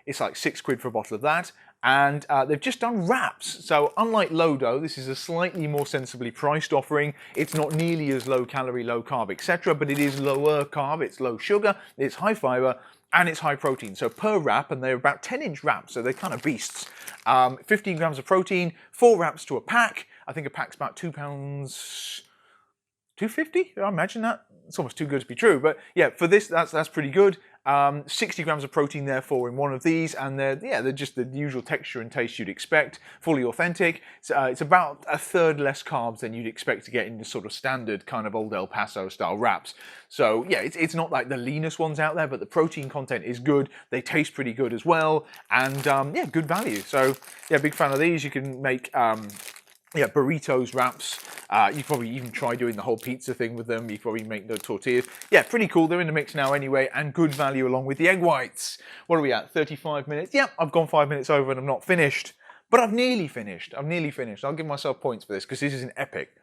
It's like £6 for a bottle of that. And they've just done wraps. So unlike Lodo, this is a slightly more sensibly priced offering. It's not nearly as low calorie, low carb, etc., but it is lower carb, it's low sugar, it's high fiber, and it's high protein. So per wrap, and they're about 10-inch wraps, so they're kind of beasts. 15 grams of protein, 4 wraps to a pack. I think a pack's about £2, $2.50? I imagine that. It's almost too good to be true, but yeah, for this, that's pretty good. 60 grams of protein, therefore, in one of these, and they're just the usual texture and taste you'd expect, fully authentic. It's about a third less carbs than you'd expect to get in the sort of standard kind of old El Paso style wraps. So yeah, it's not like the leanest ones out there, but the protein content is good. They taste pretty good as well, and yeah, good value. So yeah, big fan of these. You can make yeah, burritos, wraps. You probably even try doing the whole pizza thing with them. You probably make the tortillas. Yeah, pretty cool. They're in the mix now anyway, and good value along with the egg whites. What are we at? 35 minutes? Yep, I've gone 5 minutes over and I'm not finished. But I've nearly finished. I've nearly finished. I'll give myself points for this because this is an epic.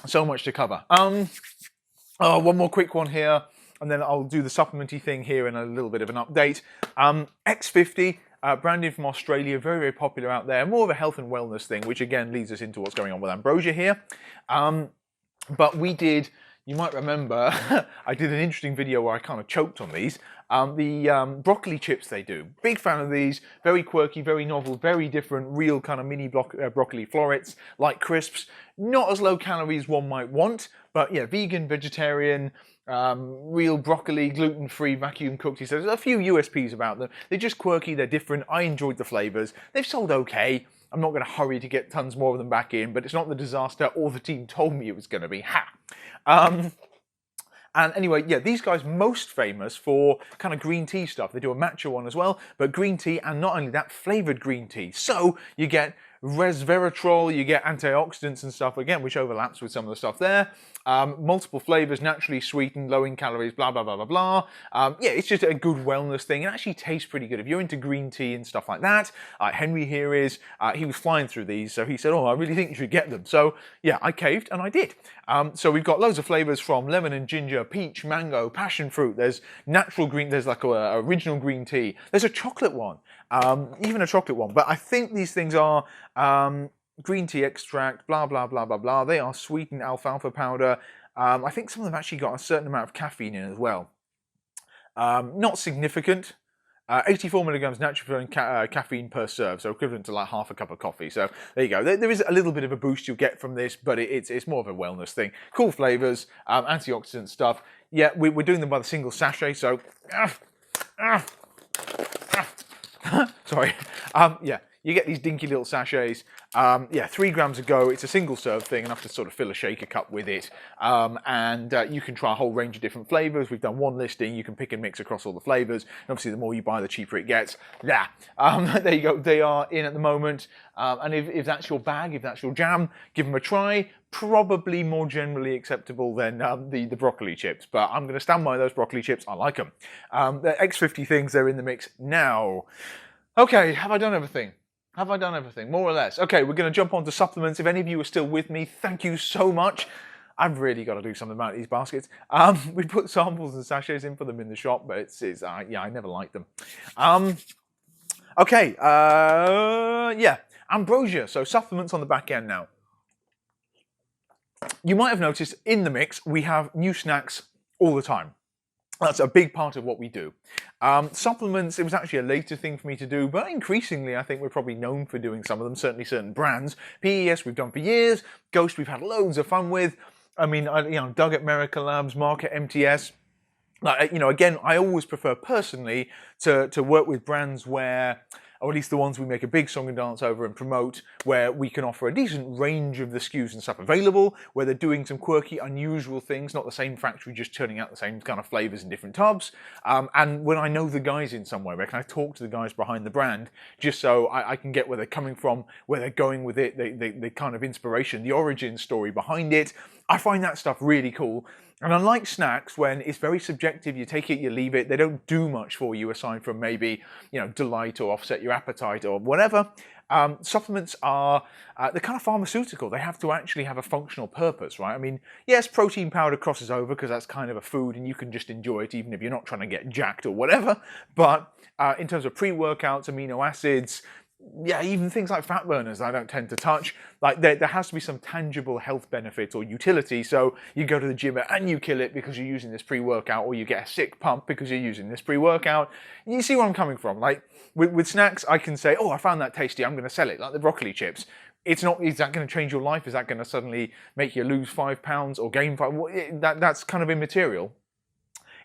So much to cover. One more quick one here, and then I'll do the supplementy thing here and a little bit of an update. X50. Branded from Australia, very, very popular out there. More of a health and wellness thing, which again leads us into what's going on with ambrosia here. But we did, you might remember, I did an interesting video where I kind of choked on these. The broccoli chips they do. Big fan of these. Very quirky, very novel, very different, real kind of mini broccoli florets, like crisps. Not as low calorie as one might want, but yeah, vegan, vegetarian, real broccoli, gluten-free, vacuum cooked. So there's a few USPs about them. They're just quirky, they're different. I enjoyed the flavours. They've sold okay. I'm not going to hurry to get tons more of them back in, but it's not the disaster or the team told me it was going to be. Ha! And anyway, yeah, these guys most famous for kind of green tea stuff. They do a matcha one as well, but green tea, and not only that, flavoured green tea. So you get resveratrol, you get antioxidants and stuff, again, which overlaps with some of the stuff there. Multiple flavours, naturally sweetened, low in calories, blah, blah, blah, blah, blah. Yeah, it's just a good wellness thing. It actually tastes pretty good. If you're into green tea and stuff like that, Henry here is, he was flying through these, so he said, oh, I really think you should get them. So yeah, I caved and I did. So we've got loads of flavours from lemon and ginger, peach, mango, passion fruit. There's natural green, there's like a original green tea. There's a chocolate one, even a chocolate one. But I think these things are green tea extract, blah, blah, blah, blah, blah. They are sweetened alfalfa powder. I think some of them actually got a certain amount of caffeine in as well. Not significant. 84 milligrams natural caffeine per serve, so equivalent to like half a cup of coffee. So there you go. There is a little bit of a boost you'll get from this, but it's more of a wellness thing. Cool flavours, antioxidant stuff. Yeah, we're doing them by the single sachet, so... Sorry. Yeah, you get these dinky little sachets. Yeah, 3 grams a go. It's a single serve thing, enough to sort of fill a shaker cup with it. And you can try a whole range of different flavours. We've done one listing. You can pick and mix across all the flavours. And obviously, the more you buy, the cheaper it gets. Yeah, there you go. They are in at the moment. And if that's your bag, if that's your jam, give them a try. Probably more generally acceptable than the broccoli chips. But I'm going to stand by those broccoli chips. I like them. The X50 things, they're in the mix now. Okay, have I done everything? Have I done everything? More or less. Okay, we're going to jump on to supplements. If any of you are still with me, thank you so much. I've really got to do something about these baskets. We put samples and sachets in for them in the shop, but yeah, I never liked them. Okay, yeah, ambrosia. So supplements on the back end now. You might have noticed in the mix, we have new snacks all the time. That's a big part of what we do. Supplements, it was actually a later thing for me to do, but increasingly I think we're probably known for doing some of them, certainly certain brands. PES we've done for years, Ghost we've had loads of fun with. I mean, Doug at Miracle Labs, Mark at MTS. Like, again, I always prefer personally to work with brands where or at least the ones we make a big song and dance over and promote, where we can offer a decent range of the SKUs and stuff available, where they're doing some quirky, unusual things, not the same factory just churning out the same kind of flavours in different tubs. And when I know the guys in somewhere, can I talk to the guys behind the brand, just so I can get where they're coming from, where they're going with it, the kind of inspiration, the origin story behind it. I find that stuff really cool. And unlike snacks, when it's very subjective, you take it, you leave it, they don't do much for you aside from maybe, delight or offset your appetite or whatever. Supplements are, they're kind of pharmaceutical. They have to actually have a functional purpose, right? I mean, yes, protein powder crosses over because that's kind of a food and you can just enjoy it even if you're not trying to get jacked or whatever. But in terms of pre-workouts, amino acids, yeah, even things like fat burners I don't tend to touch. Like there has to be some tangible health benefit or utility. So you go to the gym and you kill it because you're using this pre-workout, or you get a sick pump because you're using this pre-workout. You see where I'm coming from? Like with snacks, I can say, oh, I found that tasty, I'm going to sell it, like the broccoli chips. It's not, is that going to change your life? Is that going to suddenly make you lose 5 pounds or gain 5? That's kind of immaterial.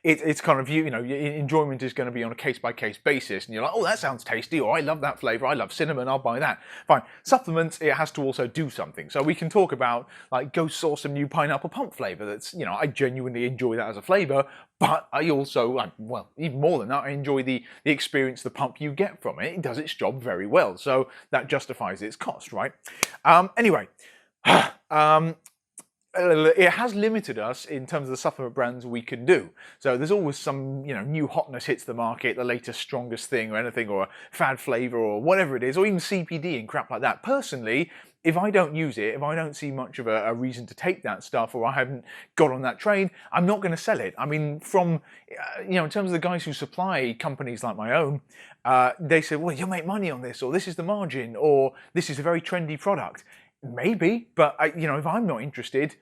It's kind of, your enjoyment is going to be on a case-by-case basis. And you're like, oh, that sounds tasty, or I love that flavour, I love cinnamon, I'll buy that. Fine. Supplements, it has to also do something. So we can talk about, like, go source some new pineapple pump flavour that's, I genuinely enjoy that as a flavour, but I also, well, even more than that, I enjoy the experience, the pump you get from it. It does its job very well. So that justifies its cost, right? Anyway, it has limited us in terms of the supplement brands we can do. So there's always some, new hotness hits the market, the latest, strongest thing or anything, or a fad flavour or whatever it is, or even CPD and crap like that. Personally, if I don't use it, if I don't see much of a reason to take that stuff, or I haven't got on that train, I'm not going to sell it. I mean, from, in terms of the guys who supply companies like my own, they say, well, you'll make money on this, or this is the margin, or this is a very trendy product. Maybe, but if I'm not interested,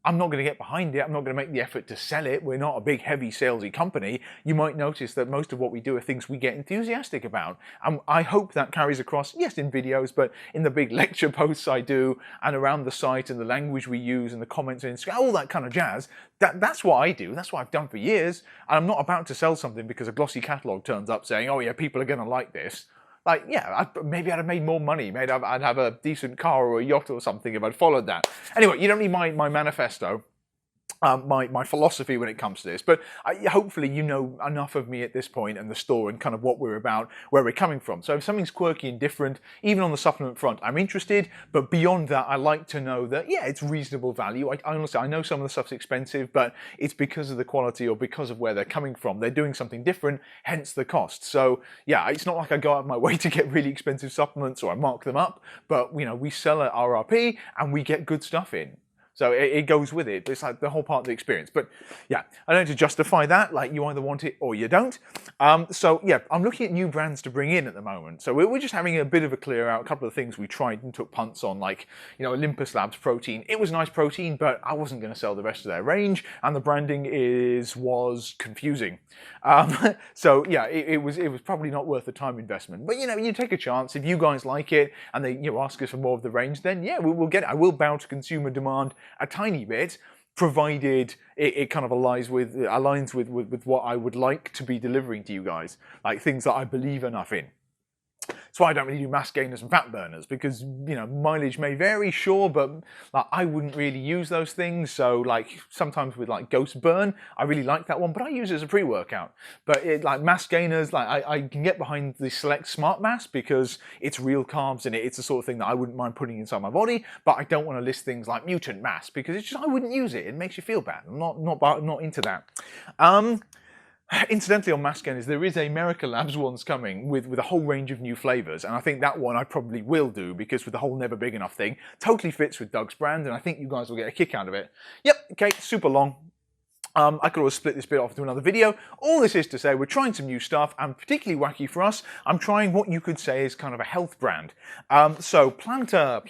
I'm not going to get behind it. I'm not going to make the effort to sell it. We're not a big, heavy, salesy company. You might notice that most of what we do are things we get enthusiastic about. I hope that carries across, yes, in videos, but in the big lecture posts I do, and around the site, and the language we use, and the comments on Instagram, all that kind of jazz. That's what I do. That's what I've done for years. And I'm not about to sell something because a glossy catalogue turns up saying, oh yeah, people are going to like this. Like, yeah, maybe I'd have made more money. Maybe I'd have a decent car or a yacht or something if I'd followed that. Anyway, you don't need my manifesto, my philosophy when it comes to this. But hopefully you know enough of me at this point and the store and kind of what we're about, where we're coming from. So if something's quirky and different, even on the supplement front, I'm interested. But beyond that, I like to know that, yeah, it's reasonable value. Honestly, I know some of the stuff's expensive, but it's because of the quality or because of where they're coming from. They're doing something different, hence the cost. So yeah, it's not like I go out of my way to get really expensive supplements or I mark them up, but we sell at RRP and we get good stuff in. So it goes with it. It's like the whole part of the experience. But yeah, I don't need to justify that. Like, you either want it or you don't. So yeah, I'm looking at new brands to bring in at the moment. So we're just having a bit of a clear out. A couple of things we tried and took punts on, like, Olympus Labs protein. It was nice protein, but I wasn't going to sell the rest of their range. And the branding was confusing. So yeah, it was probably not worth the time investment. But you take a chance. If you guys like it and they ask us for more of the range, then yeah, we'll get it. I will bow to consumer demand a tiny bit, provided it kind of aligns with what I would like to be delivering to you guys, like things that I believe enough in. That's why I don't really do mass gainers and fat burners, because mileage may vary, sure, but like, I wouldn't really use those things. So like sometimes with like Ghost Burn, I really like that one, but I use it as a pre-workout. But like mass gainers, like I can get behind the Select Smart Mass because it's real carbs in it. It's the sort of thing that I wouldn't mind putting inside my body, but I don't want to list things like Mutant Mass because it's just I wouldn't use it. It makes you feel bad. I'm not into that. Incidentally, on mass gainers, there is a America Labs ones coming with a whole range of new flavours, and I think that one I probably will do because with the whole never big enough thing, totally fits with Doug's brand, and I think you guys will get a kick out of it. Yep, okay, super long. I could always split this bit off into another video. All this is to say, we're trying some new stuff, and particularly wacky for us, I'm trying what you could say is kind of a health brand. So Planter,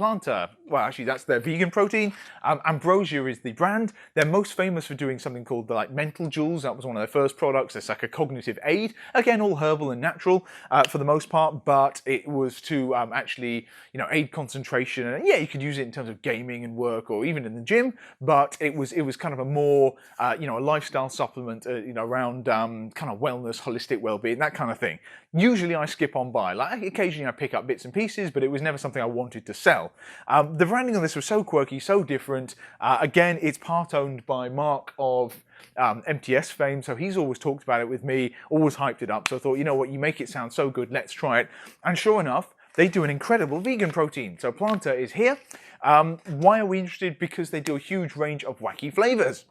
well, actually, that's their vegan protein. Ambrosia is the brand. They're most famous for doing something called the mental jewels. That was one of their first products. It's like a cognitive aid. Again, all herbal and natural for the most part, but it was to actually, aid concentration. And yeah, you could use it in terms of gaming and work, or even in the gym. But it was kind of a more, a lifestyle supplement, around kind of wellness, holistic well-being, that kind of thing. Usually, I skip on by. Like occasionally, I pick up bits and pieces, but it was never something I wanted to sell. The branding on this was so quirky, so different. Again, it's part owned by Mark of MTS fame, so he's always talked about it with me, always hyped it up. So I thought, you know what, you make it sound so good, let's try it. And sure enough, they do an incredible vegan protein. So Planta is here. Why are we interested? Because they do a huge range of wacky flavors.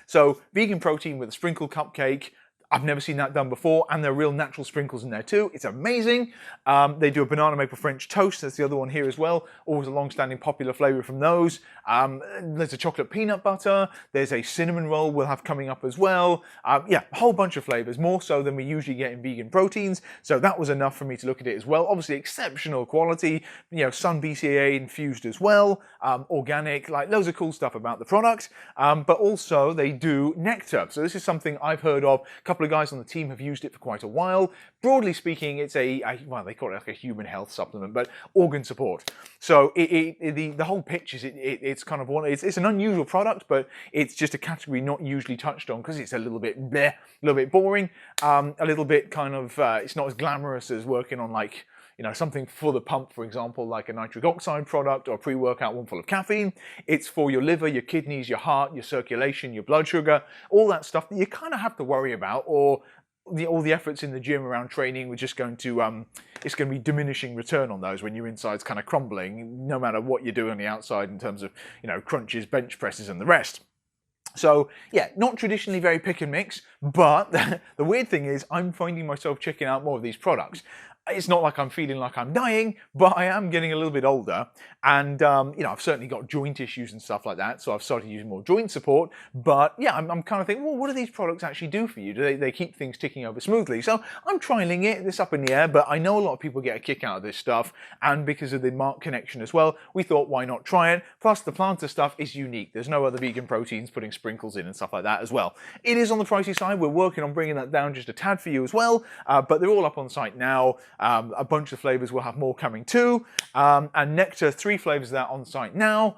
So vegan protein with a sprinkle cupcake. I've never seen that done before, and there are real natural sprinkles in there too. It's amazing. They do a banana maple French toast. That's the other one here as well. Always a long-standing popular flavour from those. There's a chocolate peanut butter. There's a cinnamon roll we'll have coming up as well. Yeah, a whole bunch of flavours, more so than we usually get in vegan proteins. So that was enough for me to look at it as well. Obviously, exceptional quality. Sun BCAA infused as well. Organic, loads of cool stuff about the product. But also they do nectar. So this is something I've heard of. A couple of guys on the team have used it for quite a while. Broadly speaking, it's well, they call it like a human health supplement, but organ support. So the whole pitch is it's kind of it's an unusual product, but it's just a category not usually touched on because it's a little bit bleh, a little bit boring, a little bit kind of it's not as glamorous as working on something for the pump, for example, like a nitric oxide product or a pre-workout one full of caffeine. It's for your liver, your kidneys, your heart, your circulation, your blood sugar, all that stuff that you kind of have to worry about, or all the efforts in the gym around training were just going to, it's going to be diminishing return on those when your inside's kind of crumbling, no matter what you do on the outside in terms of, crunches, bench presses and the rest. So yeah, not traditionally very pick and mix, but the weird thing is I'm finding myself checking out more of these products. It's not like I'm feeling like I'm dying, but I am getting a little bit older, and I've certainly got joint issues and stuff like that, so I've started using more joint support. But yeah, I'm kind of thinking, well, what do these products actually do for you? Do they keep things ticking over smoothly? So I'm trialing it. It's up in the air, but I know a lot of people get a kick out of this stuff, and because of the Mark connection as well, we thought, why not try it? Plus, the Planta stuff is unique. There's no other vegan proteins putting sprinkles in and stuff like that as well. It is on the pricey side. We're working on bringing that down just a tad for you as well, but they're all up on site now. A bunch of flavours, we'll have more coming too. And nectar, 3 flavours of that on site now.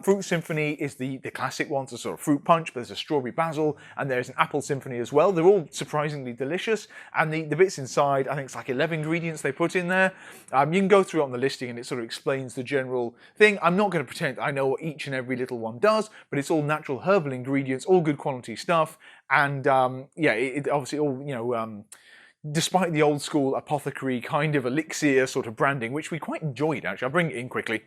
Fruit Symphony is the classic one, so sort of fruit punch, but there's a strawberry basil, and there's an apple symphony as well. They're all surprisingly delicious, and the bits inside, I think it's like 11 ingredients they put in there. You can go through it on the listing, and it sort of explains the general thing. I'm not going to pretend I know what each and every little one does, but it's all natural herbal ingredients, all good quality stuff, and yeah, it obviously all, despite the old school apothecary kind of elixir sort of branding, which we quite enjoyed actually. I'll bring it in quickly.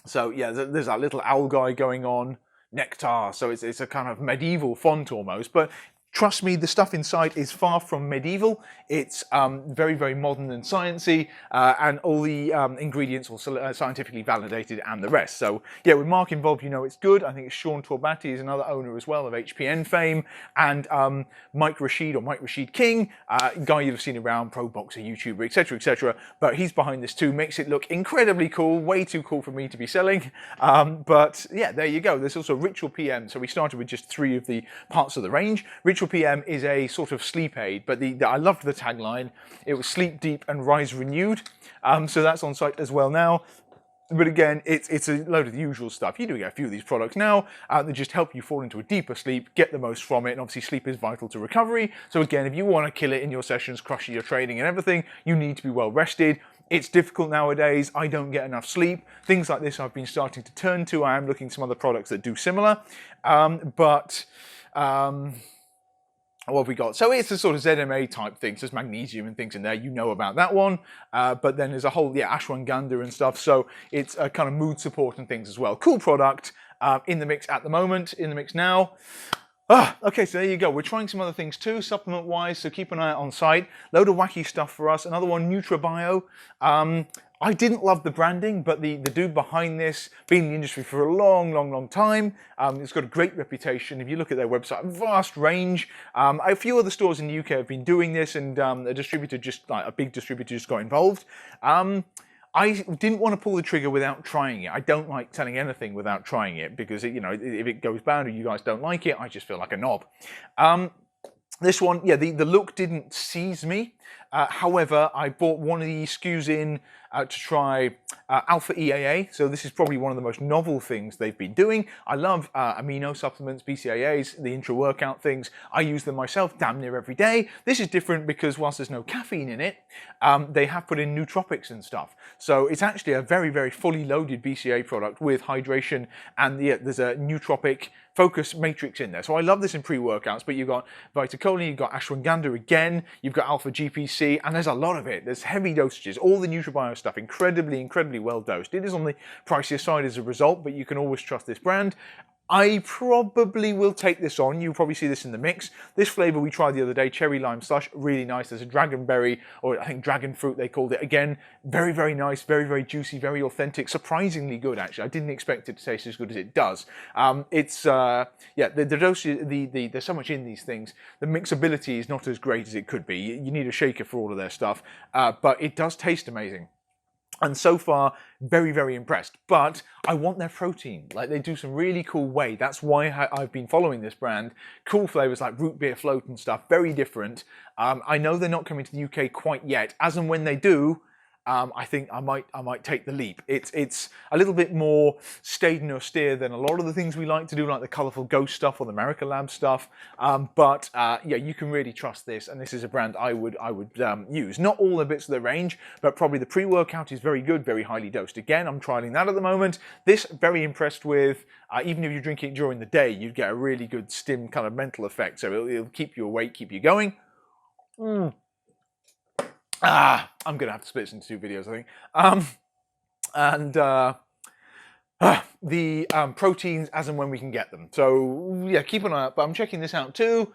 So yeah, there's that little owl guy going on, nectar, so it's a kind of medieval font almost, but trust me, the stuff inside is far from medieval. It's very, very modern and sciencey, and all the ingredients are scientifically validated and the rest. So yeah, with Mark involved, it's good. I think it's Sean Torbati is another owner as well of HPN fame, and Mike Rashid King, guy you've seen around, pro boxer, YouTuber, etc., etc. But he's behind this too, makes it look incredibly cool, way too cool for me to be selling. But yeah, there you go. There's also Ritual PM. So we started with just 3 of the parts of the range. Ritual PM is a sort of sleep aid, but I loved the tagline. It was sleep deep and rise renewed. So that's on site as well now. But again, it's a load of the usual stuff. You do get a few of these products now that just help you fall into a deeper sleep, get the most from it, and obviously sleep is vital to recovery. So again, if you want to kill it in your sessions, crush your training and everything, you need to be well rested. It's difficult nowadays. I don't get enough sleep. Things like this I've been starting to turn to. I am looking at some other products that do similar. What have we got? So it's a sort of ZMA type thing. So there's magnesium and things in there. You know about that one. But then there's a whole, ashwagandha and stuff. So it's a kind of mood support and things as well. Cool product in the mix at the moment, in the mix now. Okay, so there you go. We're trying some other things too, supplement-wise, so keep an eye out on site. Load of wacky stuff for us. Another one, NutraBio. I didn't love the branding, but the dude behind this, been in the industry for a long, long, long time. It's got a great reputation. If you look at their website, vast range. A few other stores in the UK have been doing this, and a distributor a big distributor just got involved. I didn't want to pull the trigger without trying it. I don't like selling anything without trying it because, you know, if it goes bad or you guys don't like it, I just feel like a knob. This one, yeah, the look didn't seize me. However, I bought one of the SKUs in to try Alpha EAA. So this is probably one of the most novel things they've been doing. I love amino supplements, BCAAs, the intra-workout things. I use them myself damn near every day. This is different because whilst there's no caffeine in it, they have put in nootropics and stuff. So it's actually a very, very fully loaded BCAA product with hydration, and there's a nootropic focus matrix in there. So I love this in pre-workouts, but you've got vitacholine, you've got ashwagandha again, you've got alpha GPC, and there's a lot of it. There's heavy dosages, all the NutriBio stuff, incredibly, incredibly well dosed. It is on the pricier side as a result, but you can always trust this brand. I probably will take this on. You'll probably see this in the mix. This flavour we tried the other day, cherry lime slush, really nice. There's a dragonberry, or I think dragon fruit they called it. Again, very, very nice, very, very juicy, very authentic, surprisingly good actually. I didn't expect it to taste as good as it does. Yeah, the dosage, there's so much in these things. The mixability is not as great as it could be. You need a shaker for all of their stuff, but it does taste amazing. And so far, very, very impressed. But I want their protein. Like, they do some really cool whey. That's why I've been following this brand. Cool flavors like root beer float and stuff. Very different. I know they're not coming to the UK quite yet. As and when they do, I think I might take the leap. It's a little bit more staid and austere than a lot of the things we like to do, like the colourful ghost stuff or the America Lab stuff. Yeah, you can really trust this, and this is a brand I would use. Not all the bits of the range, but probably the pre-workout is very good, very highly dosed. Again, I'm trialing that at the moment. This, very impressed with. Even if you're drinking it during the day, you'd get a really good stim kind of mental effect. So it'll keep you awake, keep you going. I'm going to have to split this into 2 videos, I think. The proteins as and when we can get them. So, yeah, keep an eye out. But I'm checking this out too.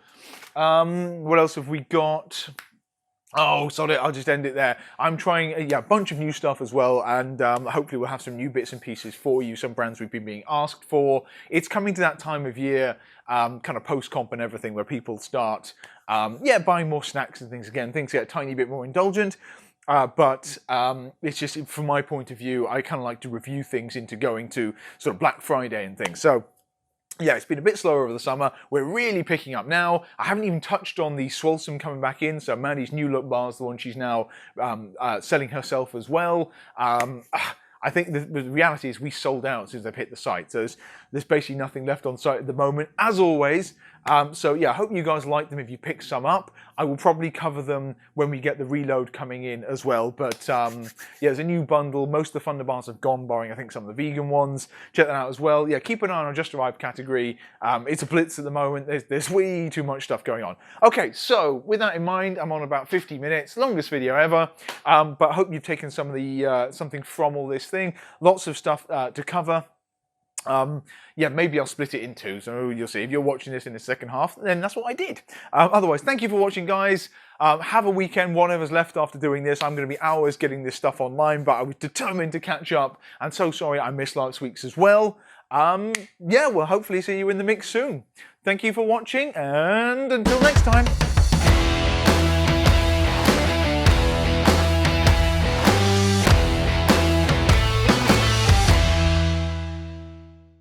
What else have we got? Oh, sorry, I'll just end it there. I'm trying a bunch of new stuff as well, and hopefully we'll have some new bits and pieces for you, some brands we've been being asked for. It's coming to that time of year, kind of post-comp and everything, where people start, buying more snacks and things again. Things get a tiny bit more indulgent, but it's just, from my point of view, I kind of like to review things into going to sort of Black Friday and things. So, yeah, it's been a bit slower over the summer. We're really picking up now. I haven't even touched on the Swolsome coming back in. So Maddie's new look bar is the one she's now selling herself as well. I think the reality is we sold out as soon as they've hit the site. So there's basically nothing left on site at the moment, as always. So yeah, I hope you guys like them if you pick some up. I will probably cover them when we get the reload coming in as well. But yeah, there's a new bundle. Most of the Thunder bars have gone, barring I think some of the vegan ones. Check that out as well. Yeah, keep an eye on our Just Arrived category. It's a blitz at the moment. There's way too much stuff going on. Okay, so with that in mind, I'm on about 50 minutes, longest video ever. But I hope you've taken some of the something from all this thing. Lots of stuff to cover. Yeah, maybe I'll split it in 2, so you'll see. If you're watching this in the second half, then that's what I did. Otherwise, thank you for watching, guys. Have a weekend, whatever's left after doing this. I'm going to be hours getting this stuff online, but I was determined to catch up, and so sorry I missed last week's as well. Yeah, we'll hopefully see you in the mix soon. Thank you for watching, and until next time.